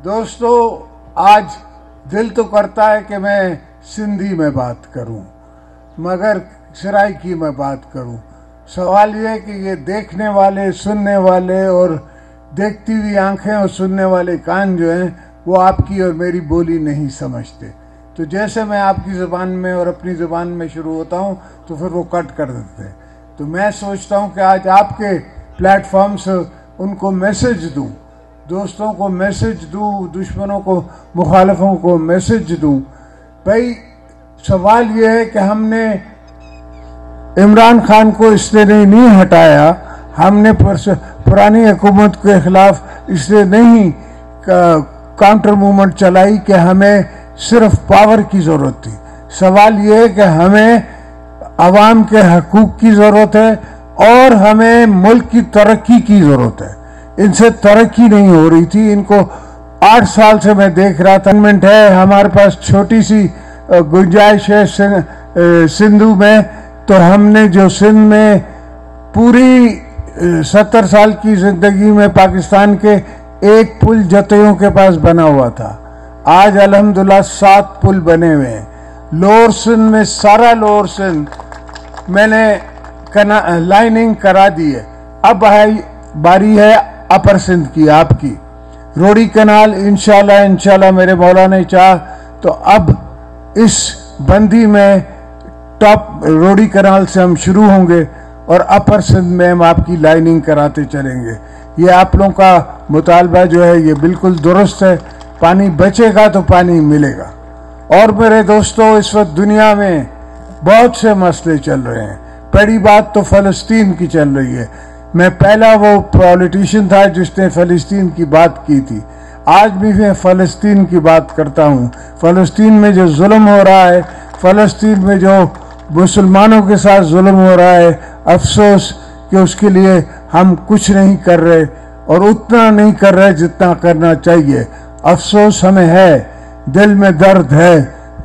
दोस्तों, आज दिल तो करता है कि मैं सिंधी में बात करूं, मगर सराइकी में बात करूं। सवाल ये है कि ये देखने वाले, सुनने वाले और देखती हुई आंखें और सुनने वाले कान जो हैं वो आपकी और मेरी बोली नहीं समझते। तो जैसे मैं आपकी ज़ुबान में और अपनी ज़ुबान में शुरू होता हूं तो फिर वो कट कर देते हैं। तो मैं सोचता हूं कि आज आपके प्लेटफॉर्म से उनको मैसेज दूं, दोस्तों को मैसेज दूं, दुश्मनों को, मुखालिफों को मैसेज दूं। भाई सवाल ये है कि हमने इमरान खान को इसलिए नहीं हटाया, हमने पुरानी हुकूमत के खिलाफ इसलिए नहीं काउंटर मूवमेंट चलाई कि हमें सिर्फ पावर की ज़रूरत थी। सवाल ये है कि हमें अवाम के हकूक़ की ज़रूरत है और हमें मुल्क की तरक्की की ज़रूरत है। इनसे तरक्की नहीं हो रही थी। इनको 8 साल से मैं देख रहा था। गवर्नमेंट है, हमारे पास छोटी सी गुंजाइश है सिंधु में, तो हमने जो सिंध में पूरी 70 साल की जिंदगी में पाकिस्तान के एक पुल जतों के पास बना हुआ था, आज अल्हम्दुलिल्लाह 7 पुल बने हुए हैं। लोअर सिंध में सारा लोअर सिंध मैंने लाइनिंग करा दी है। अब बारी है अपर सिंध की, आपकी रोडी कनाल इंशाल्लाह मेरे मौला ने चाह तो अब इस बंदी में टॉप रोडी कनाल से हम शुरू होंगे और अपर सिंध में हम आपकी लाइनिंग कराते चलेंगे। ये आप लोगों का मुतालबा जो है ये बिल्कुल दुरुस्त है। पानी बचेगा तो पानी मिलेगा। और मेरे दोस्तों, इस वक्त दुनिया में बहुत से मसले चल रहे हैं। पहली बात तो फ़लस्तीन की चल रही है। मैं पहला वो पॉलिटिशियन था जिसने फ़लस्तीन की बात की थी। आज भी मैं फ़लस्तीन की बात करता हूँ। फ़लस्तीन में जो जुल्म हो रहा है, फ़लस्तीन में जो मुसलमानों के साथ जुल्म हो रहा है, अफसोस कि उसके लिए हम कुछ नहीं कर रहे और उतना नहीं कर रहे जितना करना चाहिए। अफसोस हमें है, दिल में दर्द है,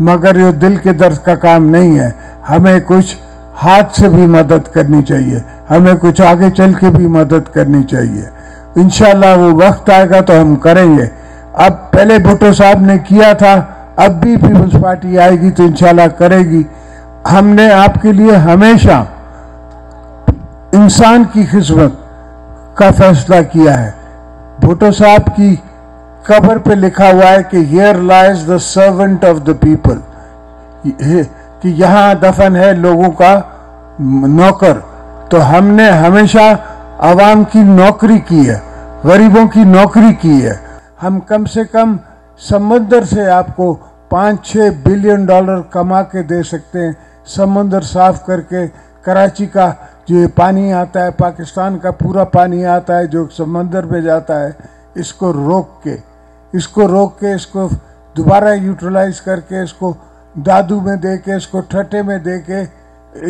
मगर ये दिल के दर्द का काम नहीं है। हमें कुछ हाथ से भी मदद करनी चाहिए, हमें कुछ आगे चल के भी मदद करनी चाहिए। इंशाल्लाह वो वक्त आएगा तो हम करेंगे। अब पहले भुट्टो साहब ने किया था, अब भी पीपल्स पार्टी आएगी तो इंशाल्लाह करेगी। हमने आपके लिए हमेशा इंसान की खिदमत का फैसला किया है। भुट्टो साहब की कब्र पे लिखा हुआ है कि here lies the servant of the people, कि यहाँ दफन है लोगों का नौकर। तो हमने हमेशा आवाम की नौकरी की है, गरीबों की नौकरी की है। हम कम से कम समंदर से आपको 5-6 बिलियन डॉलर कमा के दे सकते हैं। समंदर साफ करके कराची का जो पानी आता है, पाकिस्तान का पूरा पानी आता है जो समंदर में जाता है, इसको रोक के इसको दोबारा यूटिलाइज करके, इसको दादू में दे के, इसको ठट्टे में दे के,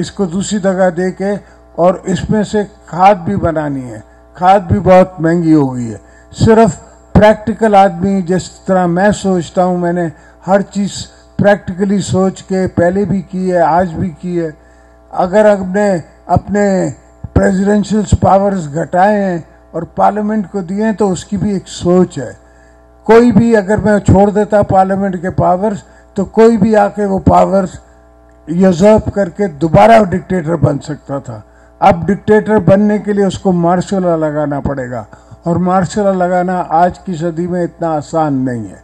इसको दूसरी जगह दे के, और इसमें से खाद भी बनानी है। खाद भी बहुत महंगी हो गई है। सिर्फ प्रैक्टिकल आदमी जिस तरह मैं सोचता हूँ, मैंने हर चीज़ प्रैक्टिकली सोच के पहले भी की है, आज भी की है। अगर हमने अपने प्रेसिडेंशियल पावर्स घटाए हैं और पार्लियामेंट को दिए हैं तो उसकी भी एक सोच है। कोई भी अगर मैं छोड़ देता पार्लियामेंट के पावर्स तो कोई भी आके वो पावर्स यूज़र्व करके दोबारा डिक्टेटर बन सकता था। अब डिक्टेटर बनने के लिए उसको मार्शल लॉ लगाना पड़ेगा, और मार्शल लॉ लगाना आज की सदी में इतना आसान नहीं है।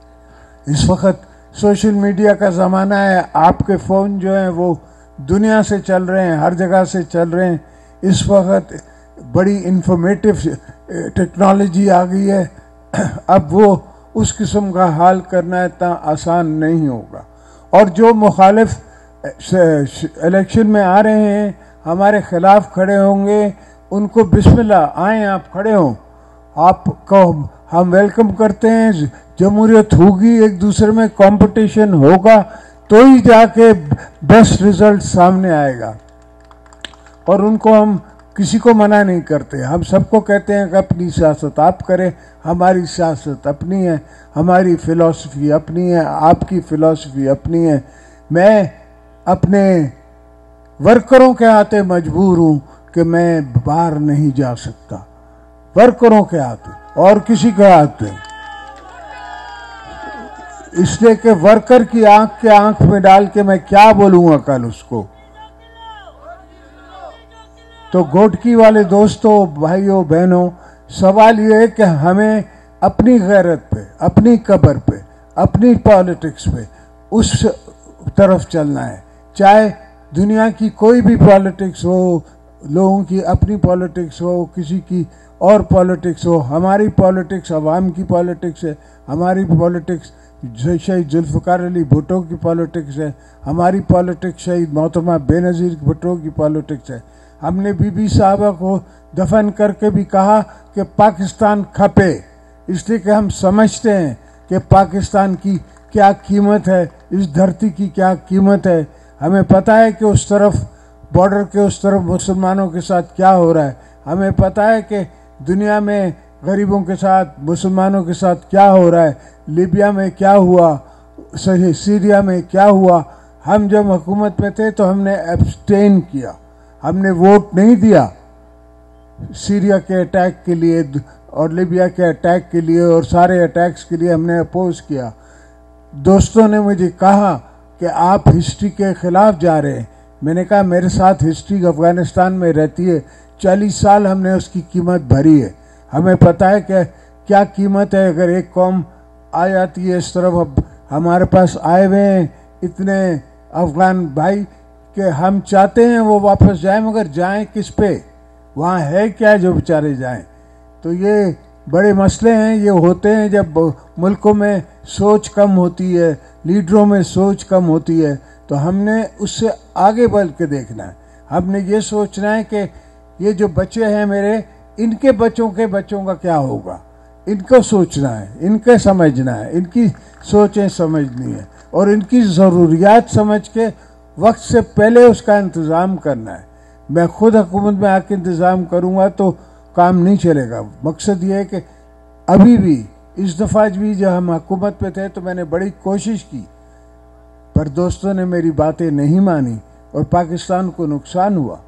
इस वक्त सोशल मीडिया का ज़माना है। आपके फ़ोन जो हैं वो दुनिया से चल रहे हैं, हर जगह से चल रहे हैं। इस वक्त बड़ी इंफॉर्मेटिव टेक्नोलॉजी आ गई है। अब वो उस किस्म का हाल करना इतना आसान नहीं होगा। और जो मुखालिफ इलेक्शन में आ रहे हैं, हमारे खिलाफ खड़े होंगे, उनको बिस्मिल्लाह, आएँ आप खड़े हों, आपको हम वेलकम करते हैं। जमहूरियत होगी, एक दूसरे में कंपटीशन होगा तो ही जाके बेस्ट रिजल्ट सामने आएगा। और उनको हम किसी को मना नहीं करते। हम सबको कहते हैं कि अपनी सियासत आप करें, हमारी सियासत अपनी है, हमारी फ़िलॉसफी अपनी है, आपकी फ़िलॉसफी अपनी है। मैं अपने वर्करों के हाथे मजबूर हूँ कि मैं बाहर नहीं जा सकता, वर्करों के हाथे और किसी के हाथे। इसलिए कि वर्कर की आंख के आंख में डाल के मैं क्या बोलूंगा कल उसको। तो गोटकी वाले दोस्तों, भाइयों बहनों, सवाल ये है कि हमें अपनी गैरत पे, अपनी कब्र पे, अपनी पॉलिटिक्स पे उस तरफ चलना है। चाहे दुनिया की कोई भी पॉलिटिक्स हो, लोगों की अपनी पॉलिटिक्स हो, किसी की और पॉलिटिक्स हो, हमारी पॉलिटिक्स अवाम की पॉलिटिक्स है। हमारी पॉलिटिक्स शहीद जुल्फ़िकार अली भुट्टो की पॉलिटिक्स है। हमारी पॉलिटिक्स शहीद मोहतरमा बेनज़ीर भुट्टो की पॉलिटिक्स है। हमने बीबी साहबा को दफन करके भी कहा कि पाकिस्तान खपे, इसलिए कि हम समझते हैं कि पाकिस्तान की क्या कीमत है, इस धरती की क्या कीमत है। हमें पता है कि उस तरफ बॉर्डर के उस तरफ मुसलमानों के साथ क्या हो रहा है। हमें पता है कि दुनिया में गरीबों के साथ, मुसलमानों के साथ क्या हो रहा है। लीबिया में क्या हुआ, सीरिया में क्या हुआ। हम जब हुकूमत में थे तो हमने एब्सटेन किया, हमने वोट नहीं दिया सीरिया के अटैक के लिए और लीबिया के अटैक के लिए और सारे अटैक्स के लिए हमने अपोज किया। दोस्तों ने मुझे कहा कि आप हिस्ट्री के खिलाफ जा रहे हैं। मैंने कहा मेरे साथ हिस्ट्री अफगानिस्तान में रहती है, 40 साल हमने उसकी कीमत भरी है। हमें पता है कि क्या कीमत है अगर एक कौम आ जाती है इस तरफ। अब हमारे पास आए हुए हैं इतने अफगान भाई कि हम चाहते हैं वो वापस जाएं, मगर जाएं किस पे, वहाँ है क्या जो बेचारे जाएं। तो ये बड़े मसले हैं, ये होते हैं जब मुल्कों में सोच कम होती है, लीडरों में सोच कम होती है। तो हमने उससे आगे बढ़ के देखना है। हमने ये सोचना है कि ये जो बच्चे हैं मेरे, इनके बच्चों के बच्चों का क्या होगा, इनको सोचना है, इनके समझना है, इनकी सोचें समझनी है और इनकी ज़रूरियात समझ के वक्त से पहले उसका इंतज़ाम करना है। मैं खुद हुकूमत में आके इंतज़ाम करूँगा तो काम नहीं चलेगा। मकसद ये है कि अभी भी इस दफ़ा भी जब हम हुकूमत पे थे तो मैंने बड़ी कोशिश की, पर दोस्तों ने मेरी बातें नहीं मानी और पाकिस्तान को नुकसान हुआ।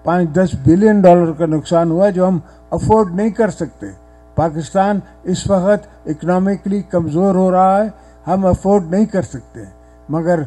5-10 बिलियन डॉलर का नुकसान हुआ जो हम अफोर्ड नहीं कर सकते। पाकिस्तान इस वक्त इकनॉमिकली कमज़ोर हो रहा है, हम अफोर्ड नहीं कर सकते। मगर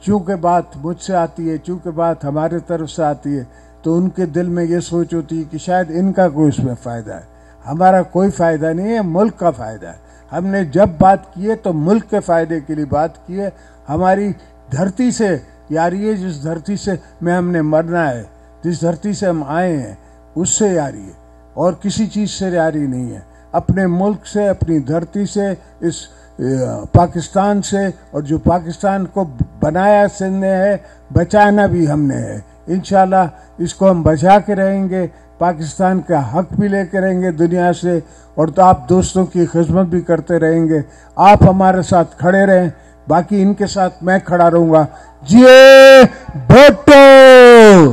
चूँकि बात मुझसे आती है, चूँकि बात हमारे तरफ से आती है, तो उनके दिल में ये सोच होती है कि शायद इनका कोई इसमें फ़ायदा है। हमारा कोई फ़ायदा नहीं है, मुल्क का फ़ायदा है। हमने जब बात की है तो मुल्क के फ़ायदे के लिए बात की है। हमारी धरती से यारी है, जिस धरती से में हमने मरना है, जिस धरती से हम आए हैं उससे यारी है और किसी चीज़ से यारी नहीं है। अपने मुल्क से, अपनी धरती से, इस पाकिस्तान से, और जो पाकिस्तान को बनाया हमने है, बचाना भी हमने है। इंशाल्लाह इसको हम बचा के रहेंगे, पाकिस्तान का हक भी लेके रहेंगे दुनिया से, और तो आप दोस्तों की खिदमत भी करते रहेंगे। आप हमारे साथ खड़े रहें, बाकी इनके साथ मैं खड़ा रहूँगा। जिए भुट्टो।